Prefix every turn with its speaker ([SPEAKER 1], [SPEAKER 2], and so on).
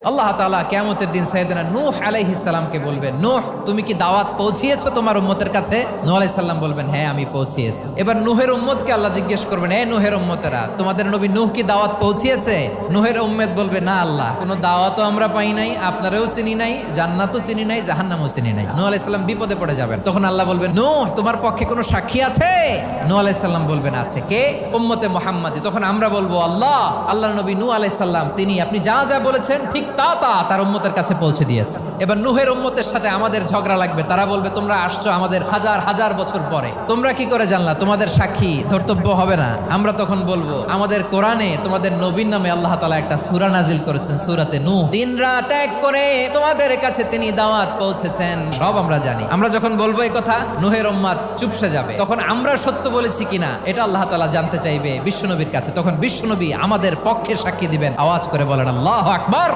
[SPEAKER 1] আল্লাহ তাআলা কিয়ামতের দিন সাইয়েদনা নূহ আলাইহিস সালামকে বলবেন, নূহ তুমি কি দাওয়াত পৌঁছিয়েছো তোমার উম্মতের কাছে? নূহ আলাইহিস সালাম বলবেন, হ্যাঁ আমি পৌঁছিয়েছি। এবার নূহের উম্মতকে আল্লাহ জিজ্ঞেস করবেন, হে নূহের উম্মতেরা, তোমাদের নবী নূহ কি দাওয়াত পৌঁছিয়েছে? নূহের উম্মত বলবে, না আল্লাহ, কোনো দাওয়াতও আমরা পাই নাই, আপনারাও চিনি নাই, জান্নাতও চিনি নাই, জাহান্নামও চিনি নাই। নূহ আলাইহিস সালাম বিপদে পড়ে যাবেন। তখন আল্লাহ বলবেন, নূহ তোমার পক্ষে কোনো সাক্ষী আছে? নূহ আলাইহিস সালাম বলবেন, আছে। কে? উম্মতে মুহাম্মাদি। তখন আমরা বলবো, আল্লাহ, আল্লাহর নবী নূহ আলাইহিস সালাম তিনি আপনি যা যা বলেছেন ঠিক তা তার উম্মতের কাছে পৌঁছে দিয়েছে। এবার নূহের উম্মতের সাথে আমাদের ঝগড়া লাগবে। তারা বলবে, তোমরা আসছো আমাদের হাজার হাজার বছর পরে, তোমরা কি করে জানলা? তোমাদের সাক্ষী ধর্তব্য হবে না? আমরা তখন বলবো, আমাদের কোরআনে তোমাদের নবীর নামে আল্লাহ তাআলা একটা সূরা নাজিল করেছেন, সূরাতে নূহ। দিন রাত এক করে তোমাদের কাছে তিনি দাওয়াত পৌঁছেছেন, সব আমরা জানি। আমরা যখন বলবো এই কথা, নূহের উম্মত চুপসে যাবে। তখন আমরা সত্য বলেছি কিনা এটা আল্লাহ তাআলা জানতে চাইবে বিশ্বনবীর কাছে। তখন বিশ্বনবী আমাদের পক্ষে সাক্ষী দিবেন। আওয়াজ করে বলেন আল্লাহু আকবার।